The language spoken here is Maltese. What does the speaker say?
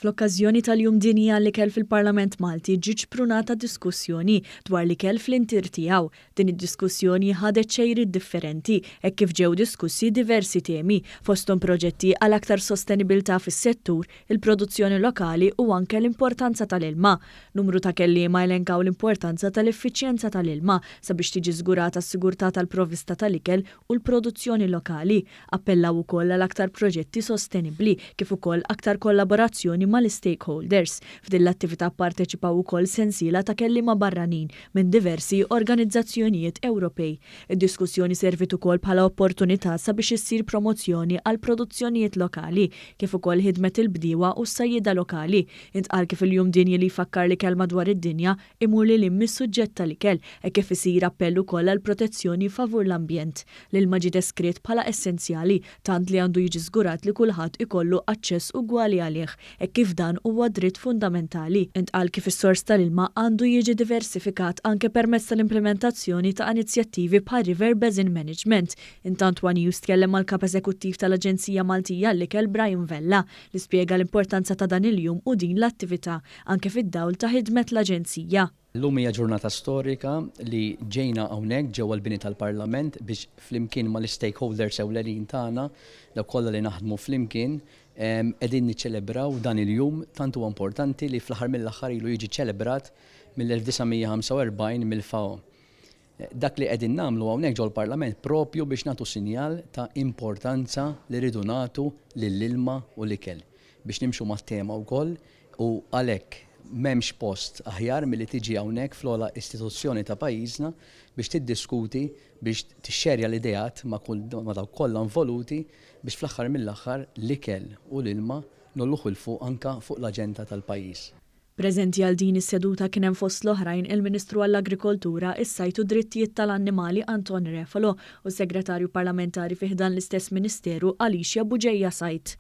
Fl-okkażjoni tal-Jum Dinji għall-ikel fil-Parlament Malti ġiet prunata diskussjoni dwar l-ikel fl-intir tiegħu. Din id-diskussjoni ħadet xejriet differenti hekk kif ġew diskussi diversi temi fosthom proġetti għal aktar sostenibilità fis-settur, il-produzzjoni lokali u anke l-importanza tal-ilma. Numru ta' kelliema elenkaw l-importanza tal-effiċjenza tal-ilma sabiex tiġi żgurata s-sigurtà tal-provvista tal-ikel u l-produzzjoni lokali. Appellaw ukoll għal aktar proġetti sostenibbli kif ukoll aktar kollaborazzjoni mal-stakeholders. F'din l-attività pparteċipaw ukoll sensiela ta' kelliema barranin minn diversi organizzazzjonijiet Ewropej. Id-diskussjoni servit ukoll bħala opportunità sabiex issir promozzjoni għal produzzjonijiet lokali kif ukoll ħidmet il-bdiewa u s-sajjieda lokali. Intqal kif il-Jum Dinji li jfakkar l-ikel madwar id-dinja imur lil hemm mis-suġġett tal-ikel hekk kif isir appell ukoll għal protezzjoni favur l-ambjent. L-ilma ġie deskritt bħala essenzjali tant li għandu jiġi żgurat li kulħadd ikollu aċċess ugwali għalih kif dan huwa dritt fundamentali. Intqal kif is-sors tal-ilma għandu jiġi diversifikat anke permezz tal-implementazzjoni ta' inizjattivi bħal River Basin Management. Intant One News tkellem mal-kap eżekuttiv tal-Aġenzija Maltija għall-ikel Brian Vella li spjega l-importanza ta' dan il-jum u din l-attività anke fid-dawl ta' ħidmet l-Aġenzija. L-lum hija ġurnata storika li ġejna hawnhekk ġewwa l-bini tal-Parlament biex flimkien mal-stakeholders ewlenin tagħna dawk kollha li naħdmu flimkien qegħdin niċċelebraw dan il-jum tant huwa importanti li fl-aħħar mill-aħħar ilu jiġi ċelebrat mill-1945 mill-FAO. Dak li qegħdin nagħmlu hawnhekk ġewwa l-Parlament propju biex nagħtu sinjal ta' importanza li rridu nagħtu lill-ilma u l-ikel biex nimxu mat-tema wkoll u għalhekk m'hemmx post aħjar milli tiġi hawnhekk fl-ogħla istituzzjoni ta' pajjiżna biex tiddiskuti biex tixxerja l-idejat ma' dawk kollha involuti biex fl-aħħar mill-aħħar l-ikel u l-ilma nolluħu l-fuq anka fuq l-aġenda tal-pajjiż. Preżenti għal din is-seduta kien hemm fost l-oħrajn il-Ministru għall-Agrikoltura, is-Sajt u Drittijiet tal-Annimali Anton Refalo u s-Segretarju Parlamentari fih dan l-istess Ministeru Alicia Buġejja Sajt.